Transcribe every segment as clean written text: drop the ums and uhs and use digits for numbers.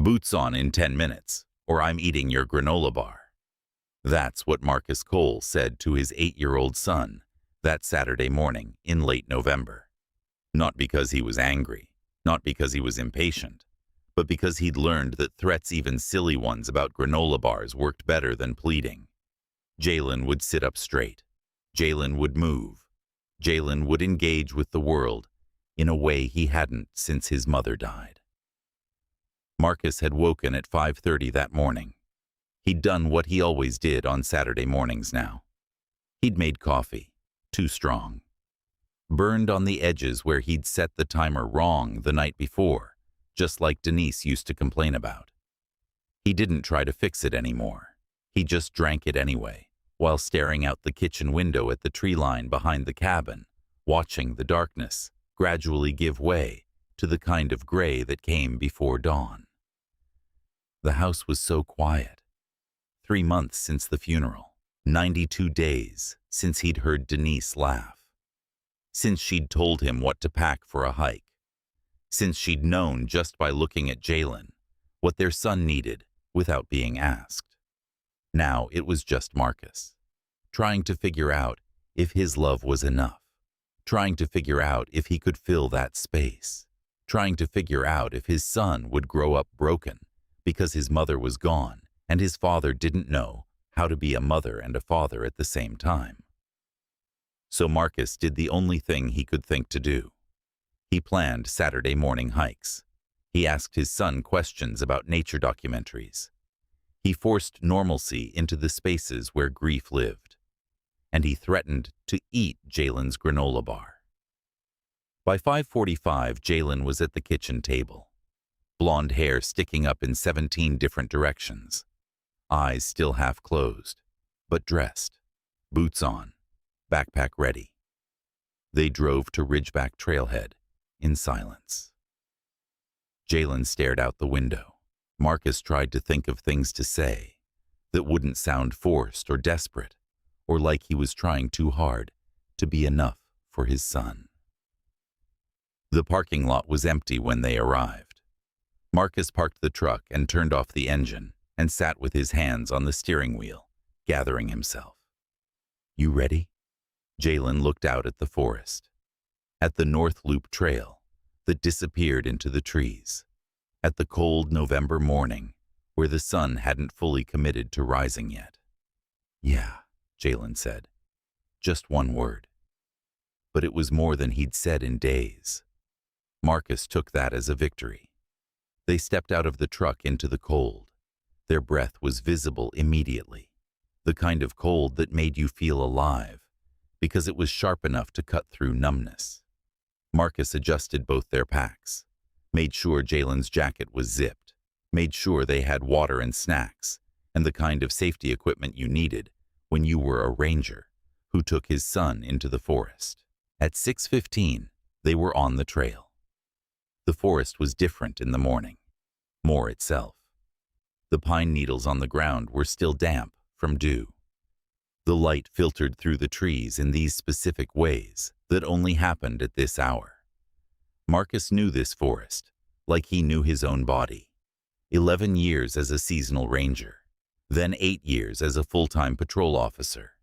Boots on in 10 minutes, or I'm eating your granola bar. That's what Marcus Cole said to his 8-year-old son that Saturday morning in late November. Not because he was angry, not because he was impatient, but because he'd learned that threats, even silly ones about granola bars, worked better than pleading. Jalen would sit up straight. Jalen would move. Jalen would engage with the world in a way he hadn't since his mother died. Marcus had woken at 5:30 that morning. He'd done what he always did on Saturday mornings now. He'd made coffee, too strong. Burned on the edges where he'd set the timer wrong the night before, just like Denise used to complain about. He didn't try to fix it anymore. He just drank it anyway, while staring out the kitchen window at the tree line behind the cabin, watching the darkness gradually give way to the kind of gray that came before dawn. The house was so quiet. 3 months since the funeral, 92 days since he'd heard Denise laugh, since she'd told him what to pack for a hike, since she'd known just by looking at Jalen what their son needed without being asked. Now it was just Marcus, trying to figure out if his love was enough, trying to figure out if he could fill that space, trying to figure out if his son would grow up broken because his mother was gone and his father didn't know how to be a mother and a father at the same time. So Marcus did the only thing he could think to do. He planned Saturday morning hikes. He asked his son questions about nature documentaries. He forced normalcy into the spaces where grief lived. And he threatened to eat Jalen's granola bar. By 5:45, Jalen was at the kitchen table, blonde hair sticking up in 17 different directions, eyes still half closed, but dressed, boots on, backpack ready. They drove to Ridgeback Trailhead in silence. Jalen stared out the window. Marcus tried to think of things to say that wouldn't sound forced or desperate, or like he was trying too hard to be enough for his son. The parking lot was empty when they arrived. Marcus parked the truck and turned off the engine and sat with his hands on the steering wheel, gathering himself. "You ready?" Jalen looked out at the forest, at the North Loop Trail that disappeared into the trees, at the cold November morning where the sun hadn't fully committed to rising yet. "Yeah," Jalen said. Just one word. But it was more than he'd said in days. Marcus took that as a victory. They stepped out of the truck into the cold. Their breath was visible immediately, the kind of cold that made you feel alive, because it was sharp enough to cut through numbness. Marcus adjusted both their packs, made sure Jalen's jacket was zipped, made sure they had water and snacks, and the kind of safety equipment you needed when you were a ranger who took his son into the forest. At 6:15, they were on the trail. The forest was different in the morning, more itself. The pine needles on the ground were still damp from dew. The light filtered through the trees in these specific ways that only happened at this hour. Marcus knew this forest like he knew his own body. 11 years as a seasonal ranger, then 8 years as a full-time patrol officer.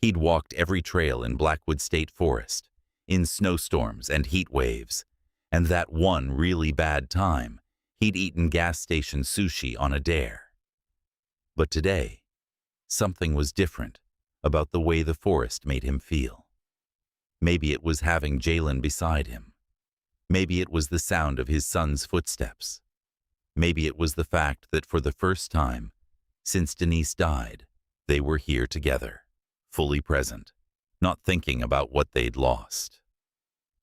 He'd walked every trail in Blackwood State Forest, in snowstorms and heat waves, and that one really bad time, he'd eaten gas station sushi on a dare. But today, something was different about the way the forest made him feel. Maybe it was having Jalen beside him. Maybe it was the sound of his son's footsteps. Maybe it was the fact that for the first time since Denise died, they were here together, fully present, not thinking about what they'd lost.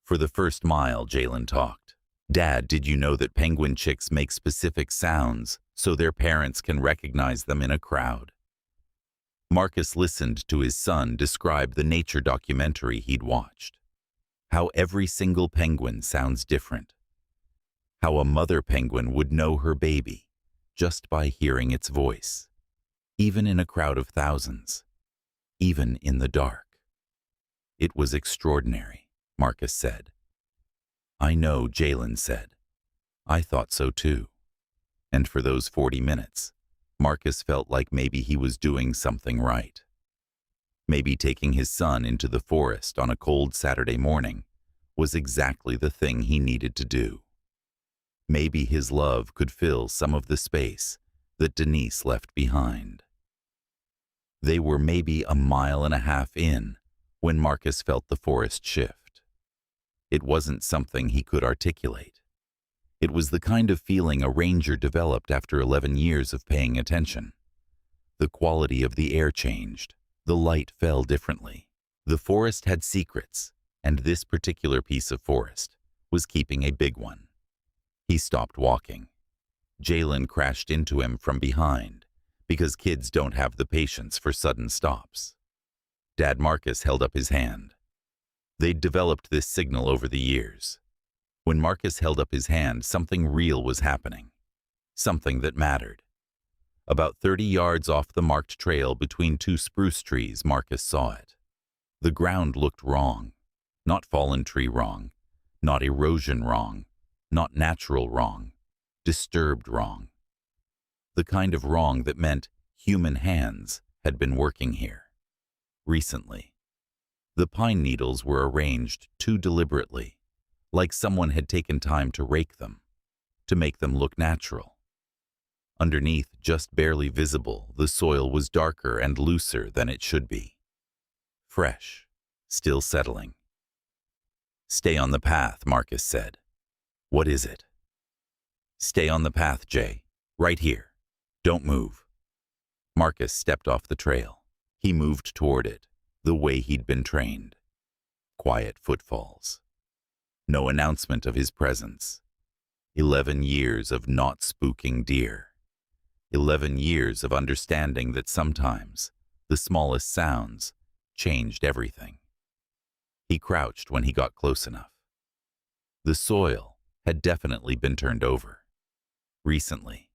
For the first mile, Jalen talked. "Dad, did you know that penguin chicks make specific sounds so their parents can recognize them in a crowd?" Marcus listened to his son describe the nature documentary he'd watched. How every single penguin sounds different. How a mother penguin would know her baby just by hearing its voice, even in a crowd of thousands, even in the dark. "It was extraordinary," Marcus said. "I know," Jalen said. "I thought so too." And for those 40 minutes, Marcus felt like maybe he was doing something right. Maybe taking his son into the forest on a cold Saturday morning was exactly the thing he needed to do. Maybe his love could fill some of the space that Denise left behind. They were maybe a mile and a half in when Marcus felt the forest shift. It wasn't something he could articulate. It was the kind of feeling a ranger developed after 11 years of paying attention. The quality of the air changed. The light fell differently. The forest had secrets, and this particular piece of forest was keeping a big one. He stopped walking. Jalen crashed into him from behind, because kids don't have the patience for sudden stops. Dad Marcus held up his hand. They'd developed this signal over the years. When Marcus held up his hand, something real was happening. Something that mattered. About 30 yards off the marked trail between two spruce trees, Marcus saw it. The ground looked wrong. Not fallen tree wrong. Not erosion wrong. Not natural wrong. Disturbed wrong. The kind of wrong that meant human hands had been working here. Recently. The pine needles were arranged too deliberately, like someone had taken time to rake them, to make them look natural. Underneath, just barely visible, the soil was darker and looser than it should be. Fresh, still settling. "Stay on the path," Marcus said. "What is it?" "Stay on the path, Jay. Right here. Don't move." Marcus stepped off the trail. He moved toward it, the way he'd been trained. Quiet footfalls. No announcement of his presence. 11 years of not spooking deer. 11 years of understanding that sometimes the smallest sounds changed everything. He crouched when he got close enough. The soil had definitely been turned over. Recently,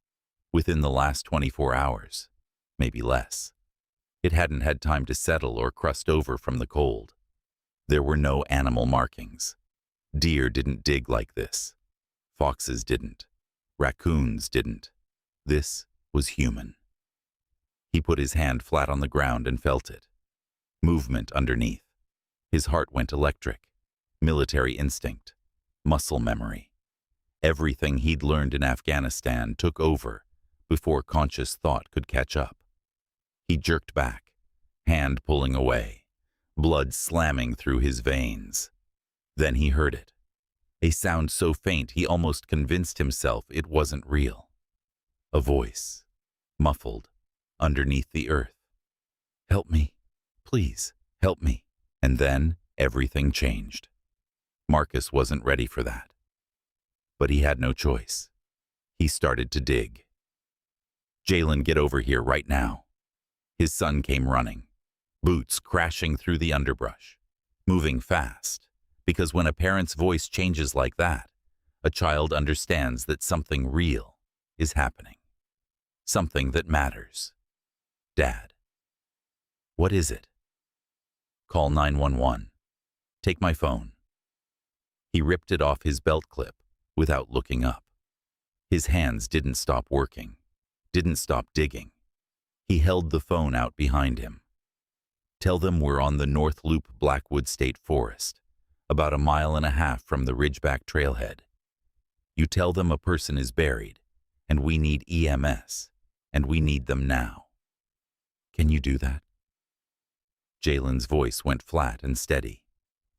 within the last 24 hours, maybe less. It hadn't had time to settle or crust over from the cold. There were no animal markings. Deer didn't dig like this. Foxes didn't. Raccoons didn't. This was human. He put his hand flat on the ground and felt it. Movement underneath. His heart went electric. Military instinct. Muscle memory. Everything he'd learned in Afghanistan took over before conscious thought could catch up. He jerked back, hand pulling away, blood slamming through his veins. Then he heard it. A sound so faint he almost convinced himself it wasn't real. A voice, muffled, underneath the earth. "Help me. Please, help me." And then everything changed. Marcus wasn't ready for that. But he had no choice. He started to dig. "Jalen, get over here right now." His son came running, boots crashing through the underbrush, moving fast, because when a parent's voice changes like that, a child understands that something real is happening. Something that matters. "Dad." "What is it?" "Call 911. Take my phone." He ripped it off his belt clip without looking up. His hands didn't stop working, didn't stop digging. He held the phone out behind him. "Tell them we're on the North Loop Blackwood State Forest, about a mile and a half from the Ridgeback Trailhead. You tell them a person is buried, and we need EMS, and we need them now. Can you do that?" Jalen's voice went flat and steady.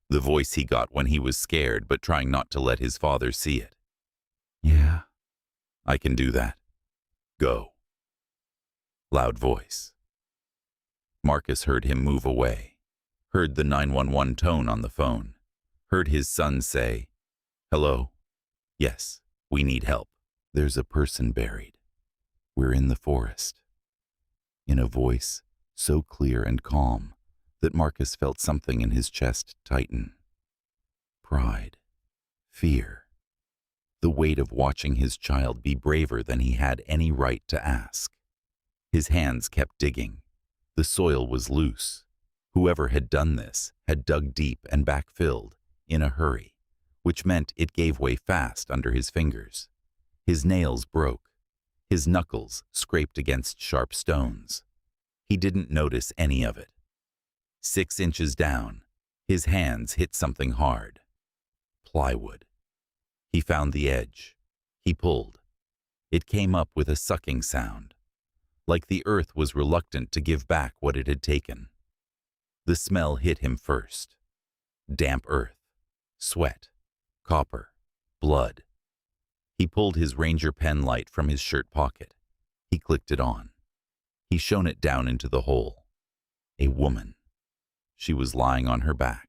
The voice he got when he was scared but trying not to let his father see it. "Yeah, I can do that. Go." Loud voice. Marcus heard him move away, heard the 911 tone on the phone, heard his son say, "Hello? Yes, we need help. There's a person buried. We're in the forest." In a voice so clear and calm that Marcus felt something in his chest tighten. Pride. Fear. The weight of watching his child be braver than he had any right to ask. His hands kept digging. The soil was loose. Whoever had done this had dug deep and backfilled in a hurry, which meant it gave way fast under his fingers. His nails broke. His knuckles scraped against sharp stones. He didn't notice any of it. 6 inches down, his hands hit something hard. Plywood. He found the edge. He pulled. It came up with a sucking sound, like the earth was reluctant to give back what it had taken. The smell hit him first. Damp earth, sweat, copper, blood. He pulled his Ranger pen light from his shirt pocket. He clicked it on. He shone it down into the hole. A woman. She was lying on her back,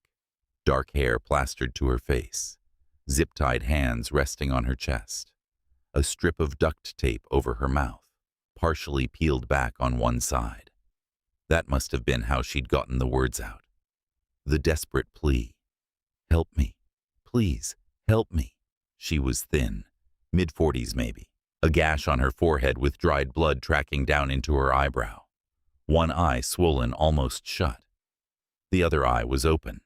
dark hair plastered to her face, zip-tied hands resting on her chest, a strip of duct tape over her mouth, partially peeled back on one side. That must have been how she'd gotten the words out. The desperate plea. Help me. Please, help me. She was thin, mid-40s maybe, a gash on her forehead with dried blood tracking down into her eyebrow. One eye swollen almost shut. The other eye was open.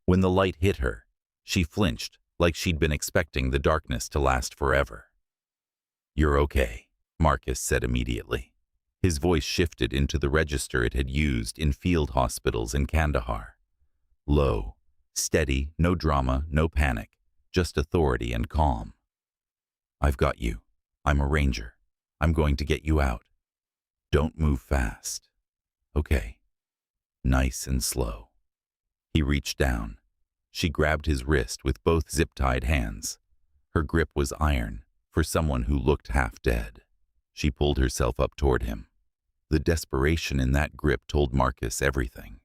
When the light hit her, she flinched like she'd been expecting the darkness to last forever. "You're okay," Marcus said immediately. His voice shifted into the register it had used in field hospitals in Kandahar. Low, steady, no drama, no panic, just authority and calm. "I've got you. I'm a ranger. I'm going to get you out. Don't move fast. Okay." Nice and slow. He reached down. She grabbed his wrist with both zip-tied hands. Her grip was iron, for someone who looked half dead. She pulled herself up toward him. The desperation in that grip told Marcus everything.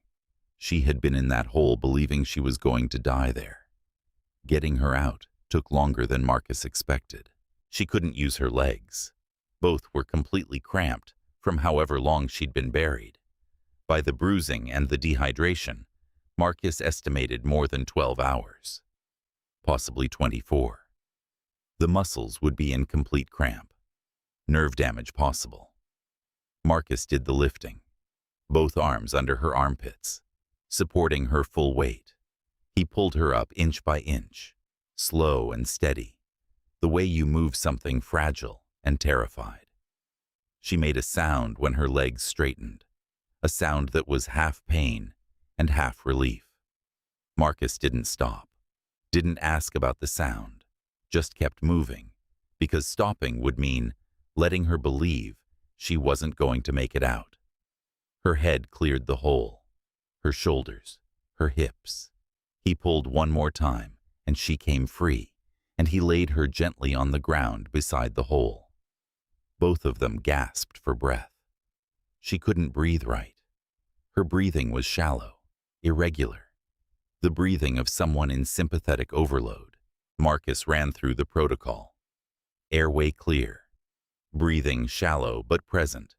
She had been in that hole believing she was going to die there. Getting her out took longer than Marcus expected. She couldn't use her legs. Both were completely cramped from however long she'd been buried. By the bruising and the dehydration, Marcus estimated more than 12 hours. Possibly 24. The muscles would be in complete cramp. Nerve damage possible. Marcus did the lifting, both arms under her armpits, supporting her full weight. He pulled her up inch by inch, slow and steady, the way you move something fragile and terrified. She made a sound when her legs straightened, a sound that was half pain and half relief. Marcus didn't stop, didn't ask about the sound, just kept moving, because stopping would mean letting her believe she wasn't going to make it out. Her head cleared the hole, her shoulders, her hips. He pulled one more time, and she came free, and he laid her gently on the ground beside the hole. Both of them gasped for breath. She couldn't breathe right. Her breathing was shallow, irregular. The breathing of someone in sympathetic overload. Marcus ran through the protocol. Airway clear. Breathing shallow but present.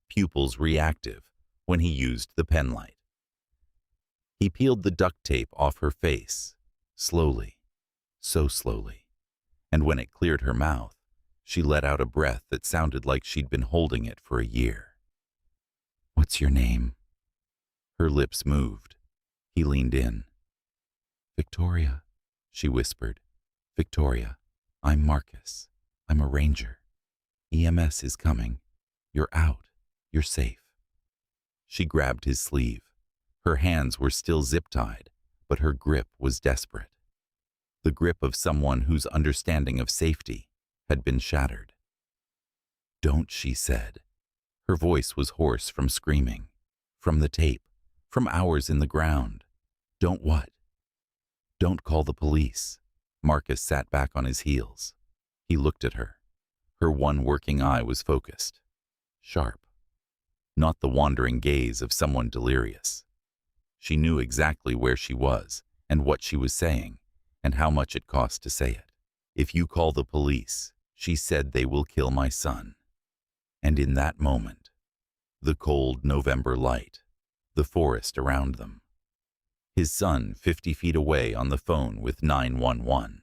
Pupils reactive when he used the pen light. He peeled the duct tape off her face, slowly, so slowly. And when it cleared her mouth, she let out a breath that sounded like she'd been holding it for a year. "What's your name?" Her lips moved. He leaned in. "Victoria," she whispered. "Victoria, I'm Marcus. I'm a ranger. EMS is coming. You're out. You're safe." She grabbed his sleeve. Her hands were still zip-tied, but her grip was desperate. The grip of someone whose understanding of safety had been shattered. "Don't," she said. Her voice was hoarse from screaming, from the tape, from hours in the ground. "Don't what?" "Don't call the police." Marcus sat back on his heels. He looked at her. Her one working eye was focused, sharp. Not the wandering gaze of someone delirious. She knew exactly where she was and what she was saying and how much it cost to say it. "If you call the police," she said, "they will kill my son." And in that moment, the cold November light, the forest around them, his son 50 feet away on the phone with 911.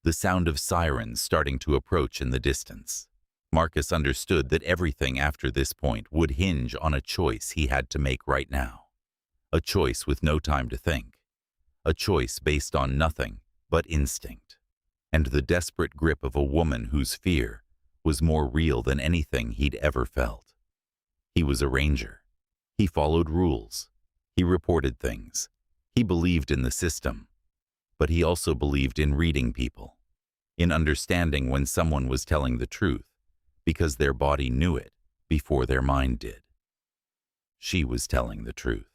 The sound of sirens starting to approach in the distance. Marcus understood that everything after this point would hinge on a choice he had to make right now. A choice with no time to think. A choice based on nothing but instinct. And the desperate grip of a woman whose fear was more real than anything he'd ever felt. He was a ranger. He followed rules. He reported things. He believed in the system. But he also believed in reading people, in understanding when someone was telling the truth, because their body knew it before their mind did. She was telling the truth.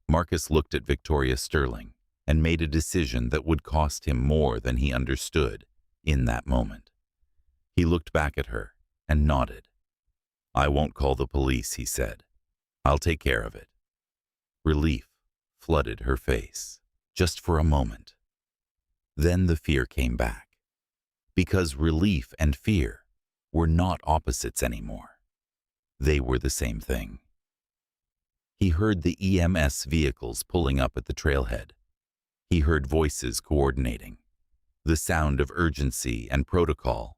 Marcus looked at Victoria Sterling and made a decision that would cost him more than he understood in that moment. He looked back at her and nodded. "I won't call the police," he said. "I'll take care of it." Relief flooded her face, just for a moment. Then the fear came back, because relief and fear were not opposites anymore. They were the same thing. He heard the EMS vehicles pulling up at the trailhead. He heard voices coordinating, the sound of urgency and protocol,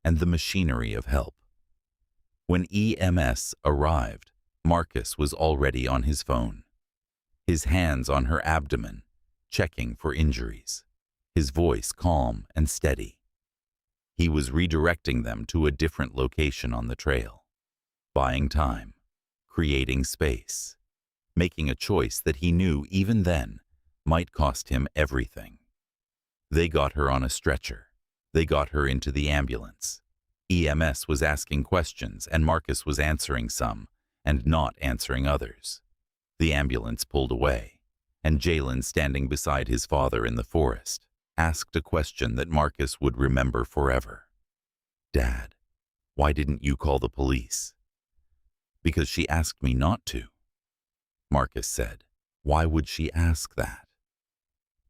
and the machinery of help. When EMS arrived, Marcus was already on his phone, his hands on her abdomen, checking for injuries, his voice calm and steady. He was redirecting them to a different location on the trail, buying time, creating space, making a choice that he knew even then might cost him everything. They got her on a stretcher. They got her into the ambulance. EMS was asking questions, and Marcus was answering some and not answering others. The ambulance pulled away, and Jalen, standing beside his father in the forest, asked a question that Marcus would remember forever. "Dad, why didn't you call the police?" "Because she asked me not to." Marcus said. "Why would she ask that?"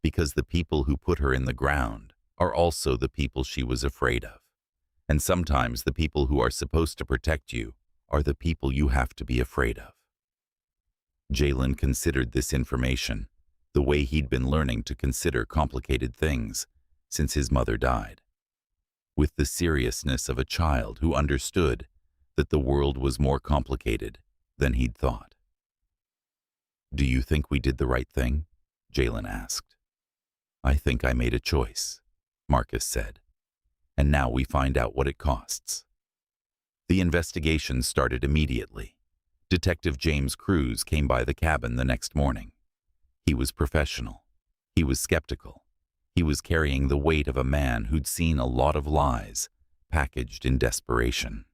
"Because the people who put her in the ground are also the people she was afraid of. And sometimes the people who are supposed to protect you are the people you have to be afraid of." Jalen considered this information the way he'd been learning to consider complicated things since his mother died, with the seriousness of a child who understood that the world was more complicated than he'd thought. "Do you think we did the right thing?" Jalen asked. "I think I made a choice," Marcus said. "And now we find out what it costs." The investigation started immediately. Detective James Cruz came by the cabin the next morning. He was professional. He was skeptical. He was carrying the weight of a man who'd seen a lot of lies packaged in desperation.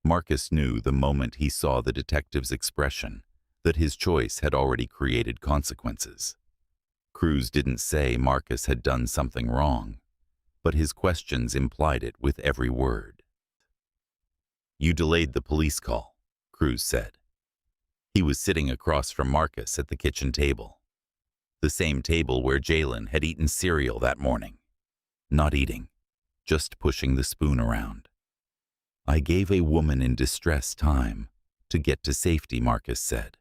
Marcus knew the moment he saw the detective's expression that his choice had already created consequences. Cruz didn't say Marcus had done something wrong, but his questions implied it with every word. "You delayed the police call," Cruz said. He was sitting across from Marcus at the kitchen table, the same table where Jalen had eaten cereal that morning. Not eating, just pushing the spoon around. "I gave a woman in distress time to get to safety," Marcus said.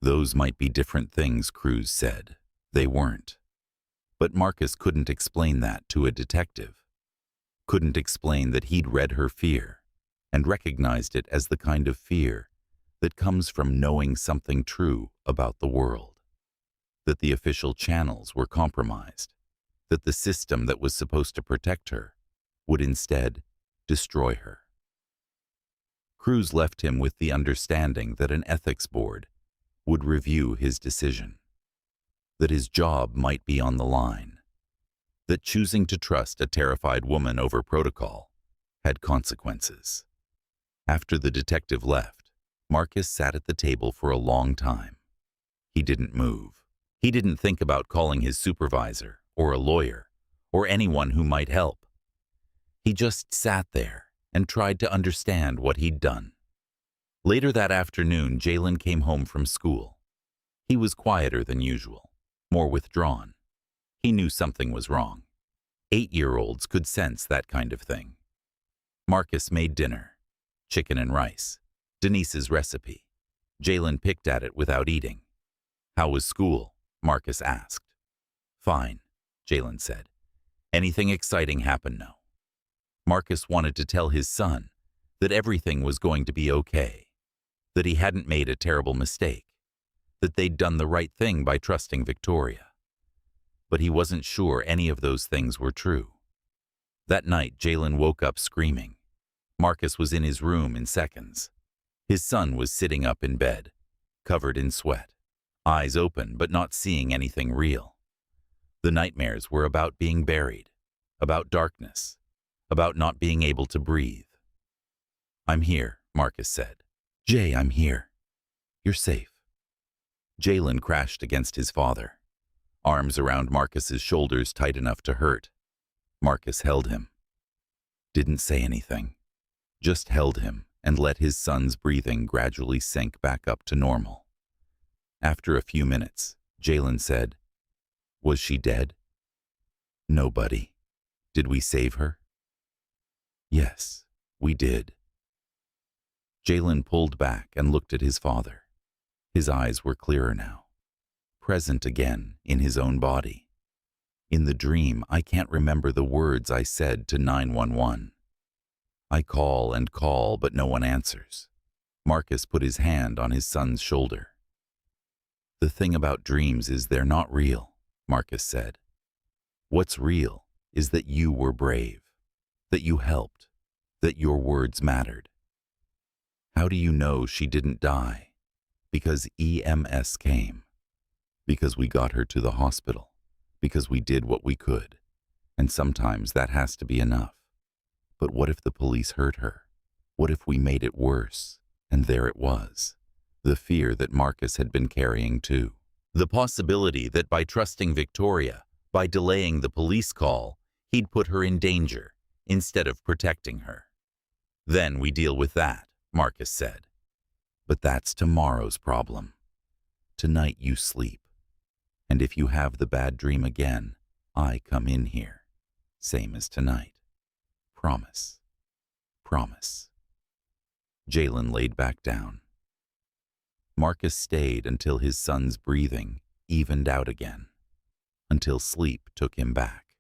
"Those might be different things," Cruz said. They weren't. But Marcus couldn't explain that to a detective. Couldn't explain that he'd read her fear and recognized it as the kind of fear that comes from knowing something true about the world. That the official channels were compromised. That the system that was supposed to protect her would instead destroy her. Cruz left him with the understanding that an ethics board would review his decision. That his job might be on the line. That choosing to trust a terrified woman over protocol had consequences. After the detective left, Marcus sat at the table for a long time. He didn't move. He didn't think about calling his supervisor or a lawyer or anyone who might help. He just sat there and tried to understand what he'd done. Later that afternoon, Jalen came home from school. He was quieter than usual, more withdrawn. He knew something was wrong. 8-year-olds could sense that kind of thing. Marcus made dinner, chicken and rice, Denise's recipe. Jalen picked at it without eating. "How was school?" Marcus asked. "Fine," Jalen said. "Anything exciting happen now?" Marcus wanted to tell his son that everything was going to be okay, that he hadn't made a terrible mistake, that they'd done the right thing by trusting Victoria. But he wasn't sure any of those things were true. That night, Jalen woke up screaming. Marcus was in his room in seconds. His son was sitting up in bed, covered in sweat, eyes open but not seeing anything real. The nightmares were about being buried, about darkness, about not being able to breathe. "I'm here," Marcus said. "Jay, I'm here. You're safe." Jalen crashed against his father, arms around Marcus's shoulders tight enough to hurt. Marcus held him. Didn't say anything, just held him and let his son's breathing gradually sink back up to normal. After a few minutes, Jalen said, "Was she dead?" "No, buddy. Did we save her?" "Yes, we did." Jalen pulled back and looked at his father. His eyes were clearer now, present again in his own body. "In the dream, I can't remember the words I said to 911. I call and call, but no one answers." Marcus put his hand on his son's shoulder. "The thing about dreams is they're not real," Marcus said. "What's real is that you were brave, that you helped, that your words mattered. How do you know she didn't die? Because EMS came. Because we got her to the hospital. Because we did what we could. And sometimes that has to be enough. But what if the police hurt her? What if we made it worse?" And there it was, the fear that Marcus had been carrying too. The possibility that by trusting Victoria, by delaying the police call, he'd put her in danger instead of protecting her. "Then we deal with that," Marcus said. "But that's tomorrow's problem. Tonight you sleep. And if you have the bad dream again, I come in here. Same as tonight. Promise. Promise." Jalen laid back down. Marcus stayed until his son's breathing evened out again, until sleep took him back.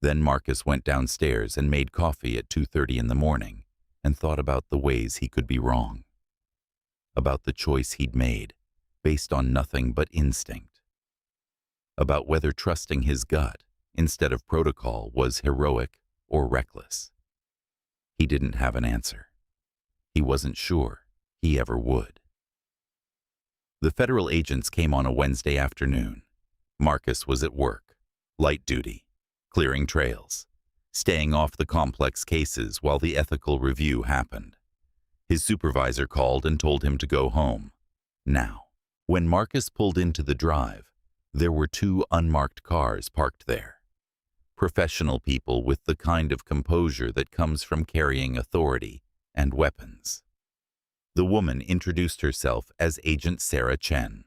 Then Marcus went downstairs and made coffee at 2:30 in the morning and thought about the ways he could be wrong. About the choice he'd made, based on nothing but instinct. About whether trusting his gut instead of protocol was heroic or reckless. He didn't have an answer. He wasn't sure he ever would. The federal agents came on a Wednesday afternoon. Marcus was at work, light duty, clearing trails, staying off the complex cases while the ethical review happened. His supervisor called and told him to go home. Now, when Marcus pulled into the drive, there were 2 unmarked cars parked there. Professional people with the kind of composure that comes from carrying authority and weapons. The woman introduced herself as Agent Sarah Chen.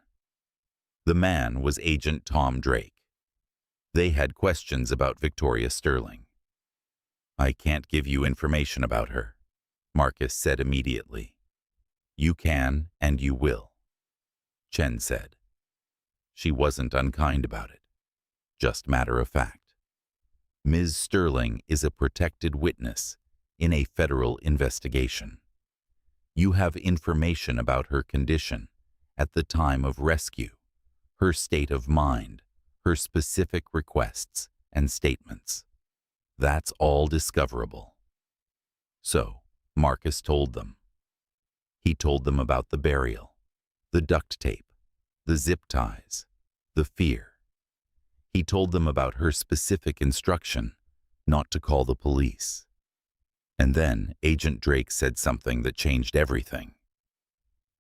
The man was Agent Tom Drake. They had questions about Victoria Sterling. "I can't give you information about her," Marcus said immediately. "You can and you will," Chen said. She wasn't unkind about it, just matter of fact. "Ms. Sterling is a protected witness in a federal investigation. You have information about her condition at the time of rescue, her state of mind, her specific requests and statements. That's all discoverable." So, Marcus told them. He told them about the burial, the duct tape, the zip ties, the fear. He told them about her specific instruction not to call the police. And then Agent Drake said something that changed everything.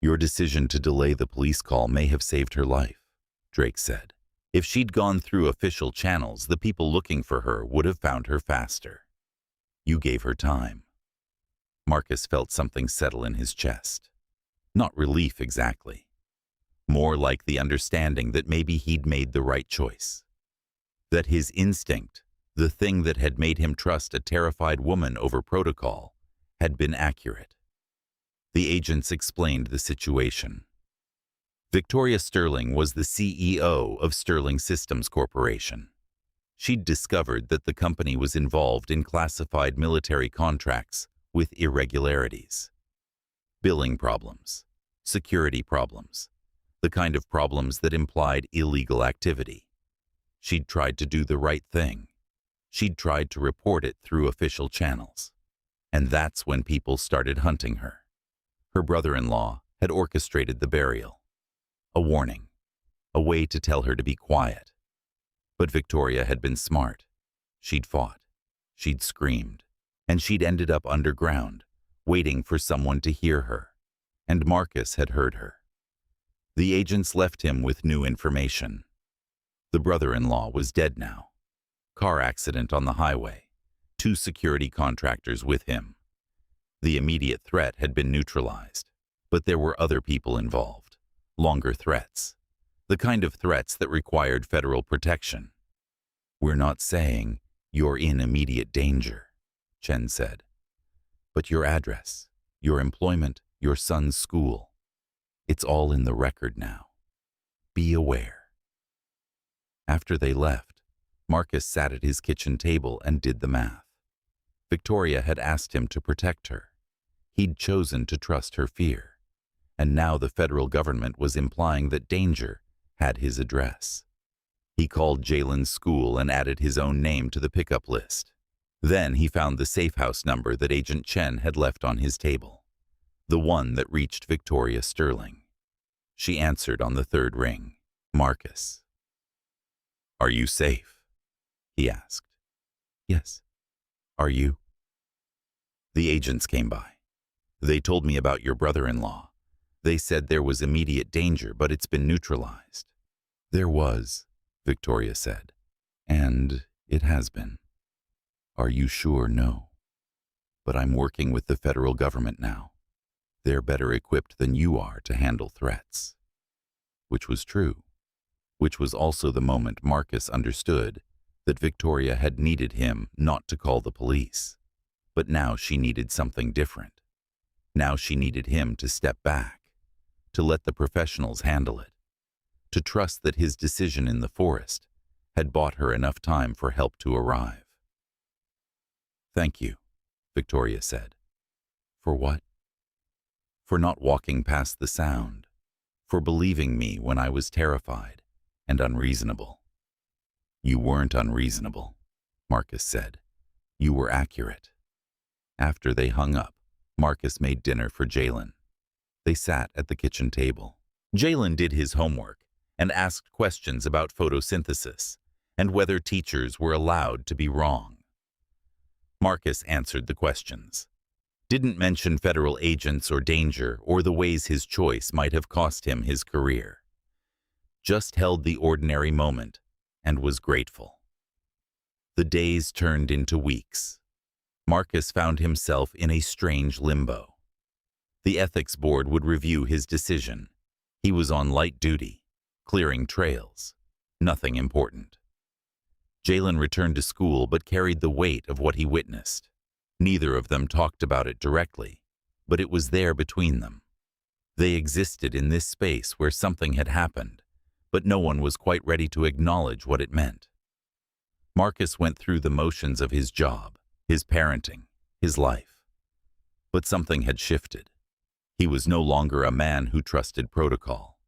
"Your decision to delay the police call may have saved her life," Drake said. "If she'd gone through official channels, the people looking for her would have found her faster. You gave her time." Marcus felt something settle in his chest. Not relief exactly. More like the understanding that maybe he'd made the right choice. That his instinct, the thing that had made him trust a terrified woman over protocol, had been accurate. The agents explained the situation. Victoria Sterling was the CEO of Sterling Systems Corporation. She'd discovered that the company was involved in classified military contracts with irregularities. Billing problems, security problems, the kind of problems that implied illegal activity. She'd tried to do the right thing. She'd tried to report it through official channels. And that's when people started hunting her. Her brother-in-law had orchestrated the burial. A warning. A way to tell her to be quiet. But Victoria had been smart. She'd fought. She'd screamed. And she'd ended up underground, waiting for someone to hear her. And Marcus had heard her. The agents left him with new information. The brother-in-law was dead now. Car accident on the highway. 2 security contractors with him. The immediate threat had been neutralized, but there were other people involved. Longer threats. The kind of threats that required federal protection. "We're not saying you're in immediate danger," Chen said. "But your address, your employment, your son's school, it's all in the record now. Be aware." After they left, Marcus sat at his kitchen table and did the math. Victoria had asked him to protect her. He'd chosen to trust her fear. And now the federal government was implying that danger had his address. He called Jalen's school and added his own name to the pickup list. Then he found the safe house number that Agent Chen had left on his table. The one that reached Victoria Sterling. She answered on the 3rd ring. "Marcus." "Are you safe?" he asked. "Yes. Are you?" The agents came by. "They told me about your brother-in-law. They said there was immediate danger, but it's been neutralized." "There was," Victoria said. "And it has been." "Are you sure?" "No. But I'm working with the federal government now. They're better equipped than you are to handle threats." Which was true. Which was also the moment Marcus understood that Victoria had needed him not to call the police. But now she needed something different. Now she needed him to step back, to let the professionals handle it, to trust that his decision in the forest had bought her enough time for help to arrive. "Thank you," Victoria said. "For what?" "For not walking past the sound, for believing me when I was terrified and unreasonable." "You weren't unreasonable," Marcus said. "You were accurate." After they hung up, Marcus made dinner for Jalen. They sat at the kitchen table. Jalen did his homework and asked questions about photosynthesis and whether teachers were allowed to be wrong. Marcus answered the questions. Didn't mention federal agents or danger or the ways his choice might have cost him his career. Just held the ordinary moment and was grateful. The days turned into weeks. Marcus found himself in a strange limbo. The ethics board would review his decision. He was on light duty, clearing trails. Nothing important. Jalen returned to school but carried the weight of what he witnessed. Neither of them talked about it directly, but it was there between them. They existed in this space where something had happened, but no one was quite ready to acknowledge what it meant. Marcus went through the motions of his job, his parenting, his life. But something had shifted. He was no longer a man who trusted protocol.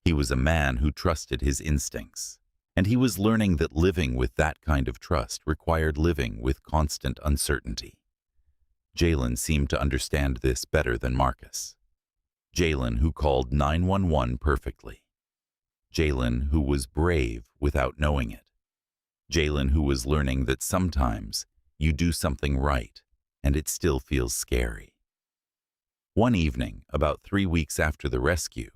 He was a man who trusted his instincts. And he was learning that living with that kind of trust required living with constant uncertainty. Jalen seemed to understand this better than Marcus. Jalen who called 911 perfectly. Jalen who was brave without knowing it. Jalen who was learning that sometimes you do something right and it still feels scary. One evening, about 3 weeks after the rescue,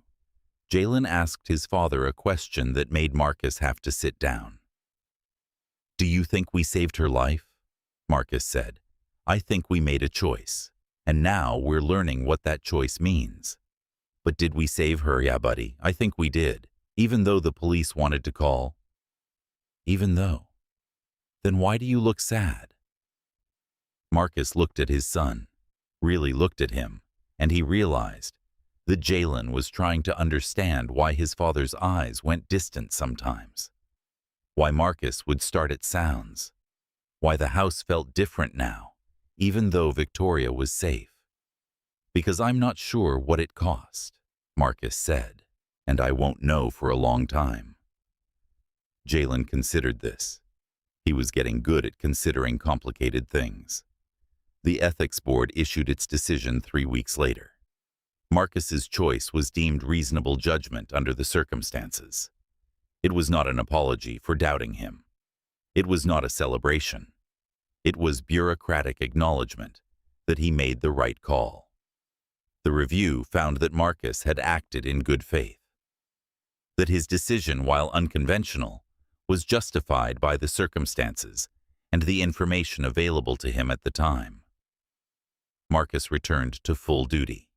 Jalen asked his father a question that made Marcus have to sit down. "Do you think we saved her life?" Marcus said. "I think we made a choice, and now we're learning what that choice means." "But did we save her?" "Yeah, buddy, I think we did, even though the police wanted to call." "Even though? Then why do you look sad?" Marcus looked at his son, really looked at him, and he realized that Jalen was trying to understand why his father's eyes went distant sometimes, why Marcus would start at sounds, why the house felt different now, even though Victoria was safe. "Because I'm not sure what it cost," Marcus said, "and I won't know for a long time." Jalen considered this. He was getting good at considering complicated things. The ethics board issued its decision 3 weeks later. Marcus's choice was deemed reasonable judgment under the circumstances. It was not an apology for doubting him. It was not a celebration. It was bureaucratic acknowledgement that he made the right call. The review found that Marcus had acted in good faith, that his decision, while unconventional, was justified by the circumstances and the information available to him at the time. Marcus returned to full duty.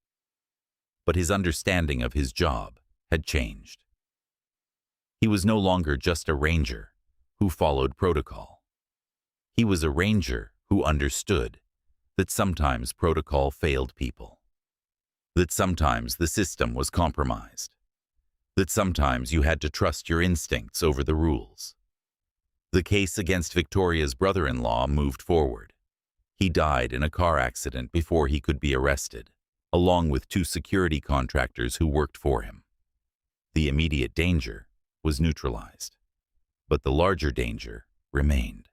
But his understanding of his job had changed. He was no longer just a ranger who followed protocol. He was a ranger who understood that sometimes protocol failed people, that sometimes the system was compromised, that sometimes you had to trust your instincts over the rules. The case against Victoria's brother-in-law moved forward. He died in a car accident before he could be arrested, along with 2 security contractors who worked for him. The immediate danger was neutralized, but the larger danger remained.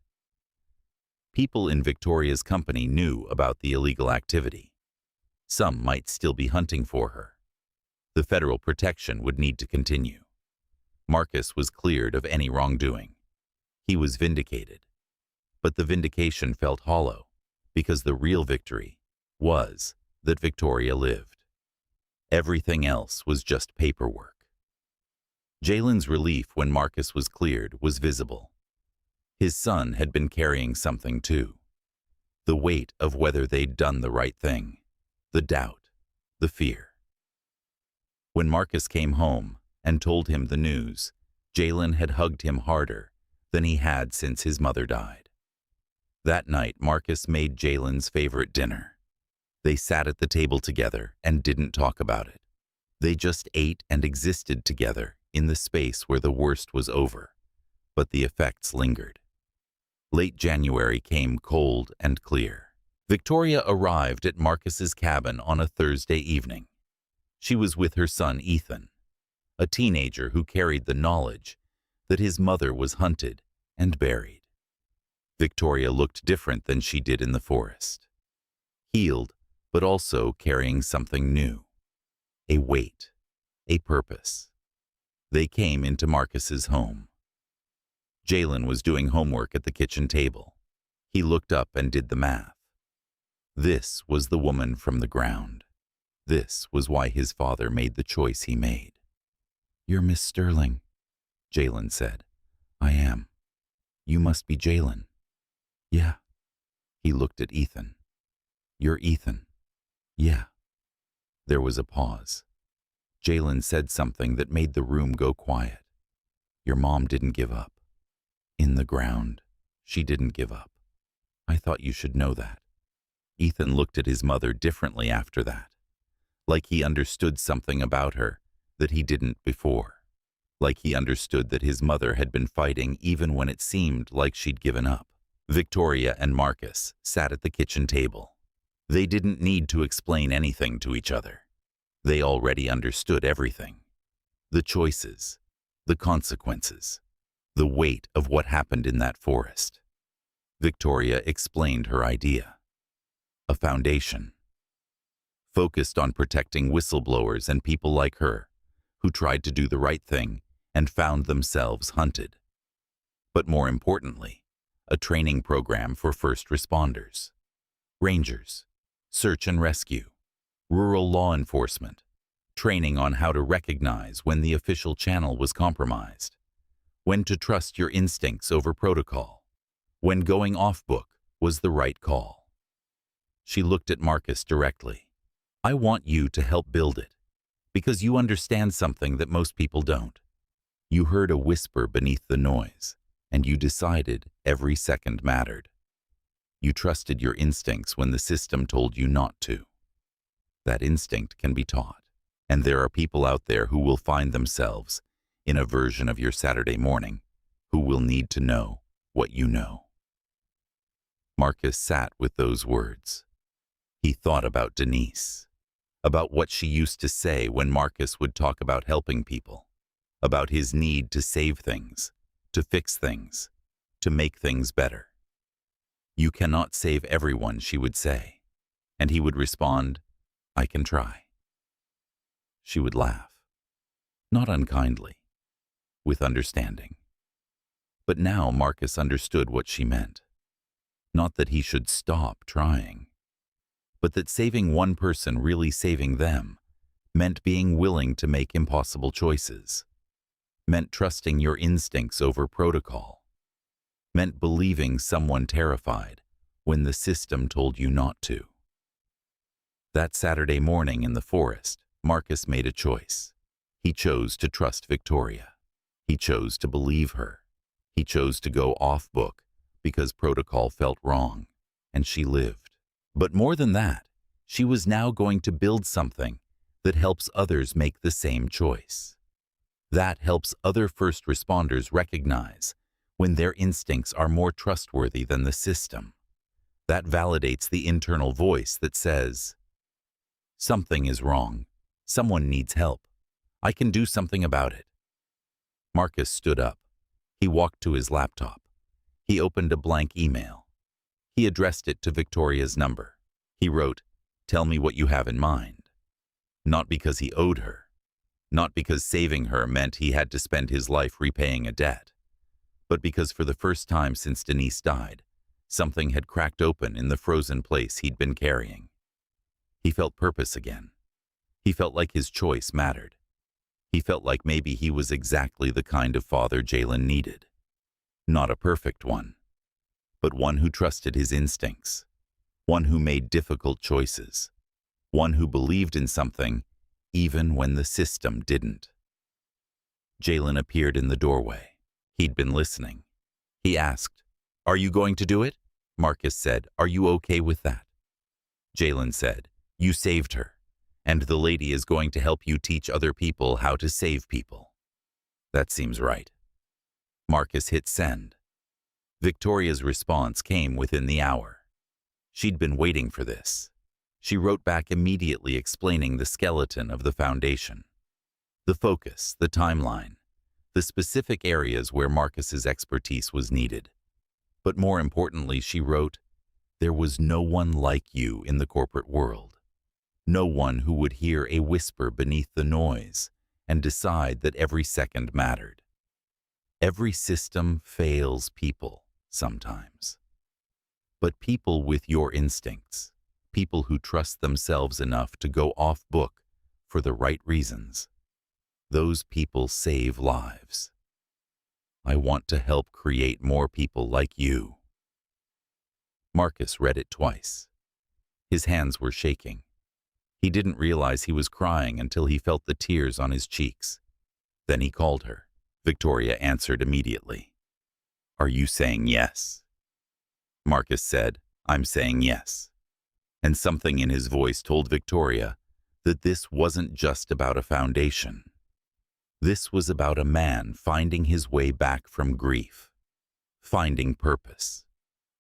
People in Victoria's company knew about the illegal activity. Some might still be hunting for her. The federal protection would need to continue. Marcus was cleared of any wrongdoing. He was vindicated. But the vindication felt hollow, because the real victory was that Victoria lived. Everything else was just paperwork. Jalen's relief when Marcus was cleared was visible. His son had been carrying something too. The weight of whether they'd done the right thing, the doubt, the fear. When Marcus came home and told him the news, Jalen had hugged him harder than he had since his mother died. That night, Marcus made Jalen's favorite dinner. They sat at the table together and didn't talk about it. They just ate and existed together in the space where the worst was over, but the effects lingered. Late January came cold and clear. Victoria arrived at Marcus's cabin on a Thursday evening. She was with her son Ethan, a teenager who carried the knowledge that his mother was hunted and buried. Victoria looked different than she did in the forest. Healed, but also carrying something new. A weight, a purpose. They came into Marcus's home. Jalen was doing homework at the kitchen table. He looked up and did the math. This was the woman from the ground. This was why his father made the choice he made. "You're Miss Sterling," Jalen said. "I am. You must be Jalen." "Yeah." He looked at Ethan. "You're Ethan." "Yeah." There was a pause. Jalen said something that made the room go quiet. "Your mom didn't give up. In the ground, she didn't give up. I thought you should know that." Ethan looked at his mother differently after that, like he understood something about her that he didn't before, like he understood that his mother had been fighting even when it seemed like she'd given up. Victoria and Marcus sat at the kitchen table. They didn't need to explain anything to each other. They already understood everything. The choices, the consequences, the weight of what happened in that forest. Victoria explained her idea. A foundation, focused on protecting whistleblowers and people like her, who tried to do the right thing and found themselves hunted. But more importantly, a training program for first responders, rangers, search and rescue, rural law enforcement, training on how to recognize when the official channel was compromised, when to trust your instincts over protocol, when going off book was the right call. She looked at Marcus directly. "I want you to help build it, because you understand something that most people don't. You heard a whisper beneath the noise, and you decided every second mattered. You trusted your instincts when the system told you not to. That instinct can be taught, and there are people out there who will find themselves in a version of your Saturday morning who will need to know what you know." Marcus sat with those words. He thought about Denise, about what she used to say when Marcus would talk about helping people, about his need to save things, to fix things, to make things better. "You cannot save everyone," she would say, and he would respond, "I can try." She would laugh, not unkindly, with understanding. But now Marcus understood what she meant. Not that he should stop trying, but that saving one person, really saving them, meant being willing to make impossible choices, meant trusting your instincts over protocol, meant believing someone terrified when the system told you not to. That Saturday morning in the forest, Marcus made a choice. He chose to trust Victoria. He chose to believe her. He chose to go off book because protocol felt wrong, and she lived. But more than that, she was now going to build something that helps others make the same choice. That helps other first responders recognize when their instincts are more trustworthy than the system. That validates the internal voice that says, "Something is wrong. Someone needs help. I can do something about it." Marcus stood up. He walked to his laptop. He opened a blank email. He addressed it to Victoria's number. He wrote, "Tell me what you have in mind." Not because he owed her. Not because saving her meant he had to spend his life repaying a debt. But because for the first time since Denise died, something had cracked open in the frozen place he'd been carrying. He felt purpose again. He felt like his choice mattered. He felt like maybe he was exactly the kind of father Jalen needed. Not a perfect one, but one who trusted his instincts, one who made difficult choices, one who believed in something even when the system didn't. Jalen appeared in the doorway. He'd been listening. He asked, "Are you going to do it?" Marcus said, "Are you okay with that?" Jalen said, "You saved her, and the lady is going to help you teach other people how to save people." That seems right. Marcus hit send. Victoria's response came within the hour. She'd been waiting for this. She wrote back immediately explaining the skeleton of the foundation. The focus, the timeline, the specific areas where Marcus's expertise was needed. But more importantly, she wrote, "There was no one like you in the corporate world. No one who would hear a whisper beneath the noise and decide that every second mattered. Every system fails people sometimes. But people with your instincts, people who trust themselves enough to go off book for the right reasons, those people save lives. I want to help create more people like you." Marcus read it twice. His hands were shaking. He didn't realize he was crying until he felt the tears on his cheeks. Then he called her. Victoria answered immediately. "Are you saying yes?" Marcus said, "I'm saying yes." And something in his voice told Victoria that this wasn't just about a foundation. This was about a man finding his way back from grief, finding purpose,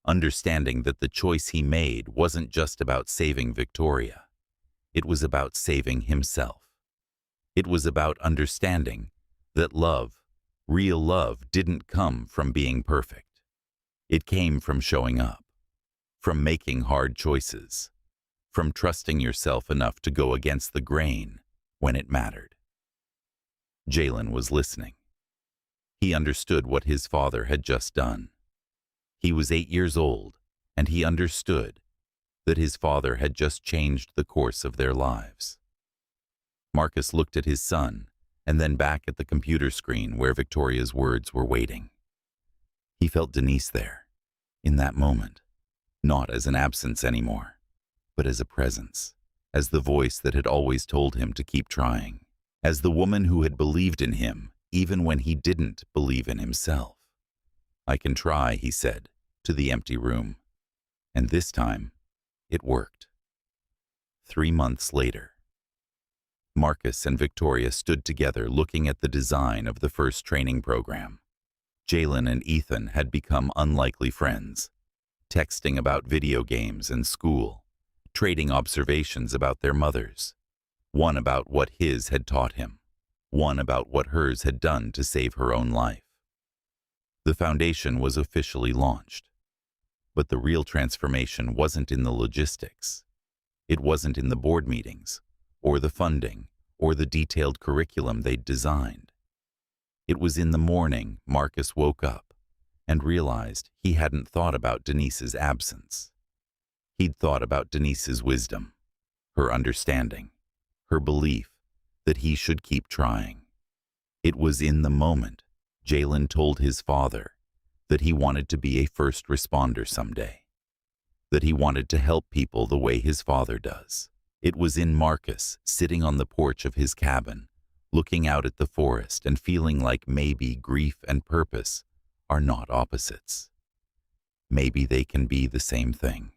understanding that the choice he made wasn't just about saving Victoria. It was about saving himself. It was about understanding that love, real love, didn't come from being perfect. It came from showing up, from making hard choices, from trusting yourself enough to go against the grain when it mattered. Jalen was listening. He understood what his father had just done. He was 8 years old, and he understood that his father had just changed the course of their lives. Marcus looked at his son and then back at the computer screen where Victoria's words were waiting. He felt Denise there, in that moment, not as an absence anymore, but as a presence, as the voice that had always told him to keep trying, as the woman who had believed in him even when he didn't believe in himself. "I can try," he said, to the empty room. And this time, it worked. 3 months later, Marcus and Victoria stood together looking at the design of the first training program. Jalen and Ethan had become unlikely friends, texting about video games and school, trading observations about their mothers, one about what his had taught him, one about what hers had done to save her own life. The foundation was officially launched. But the real transformation wasn't in the logistics. It wasn't in the board meetings, or the funding, or the detailed curriculum they'd designed. It was in the morning Marcus woke up and realized he hadn't thought about Denise's absence. He'd thought about Denise's wisdom, her understanding, her belief that he should keep trying. It was in the moment Jalen told his father that he wanted to be a first responder someday, that he wanted to help people the way his father does. It was in Marcus sitting on the porch of his cabin, looking out at the forest and feeling like maybe grief and purpose are not opposites. Maybe they can be the same thing.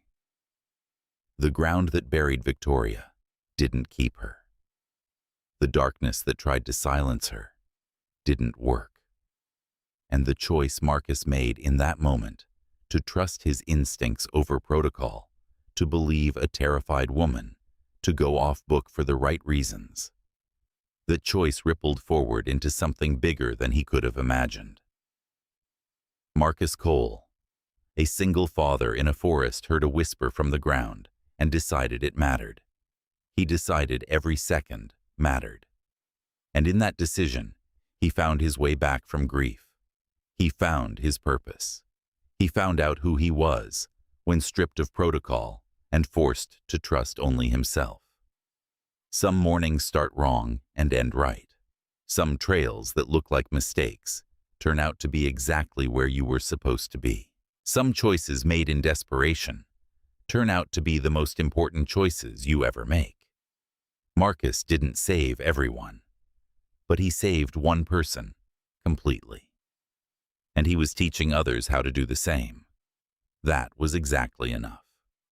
The ground that buried Victoria didn't keep her. The darkness that tried to silence her didn't work. And the choice Marcus made in that moment to trust his instincts over protocol, to believe a terrified woman, to go off book for the right reasons. The choice rippled forward into something bigger than he could have imagined. Marcus Cole, a single father in a forest, heard a whisper from the ground and decided it mattered. He decided every second mattered. And in that decision, he found his way back from grief. He found his purpose. He found out who he was when stripped of protocol and forced to trust only himself. Some mornings start wrong and end right. Some trails that look like mistakes turn out to be exactly where you were supposed to be. Some choices made in desperation turn out to be the most important choices you ever make. Marcus didn't save everyone, but he saved one person completely. And he was teaching others how to do the same. That was exactly enough.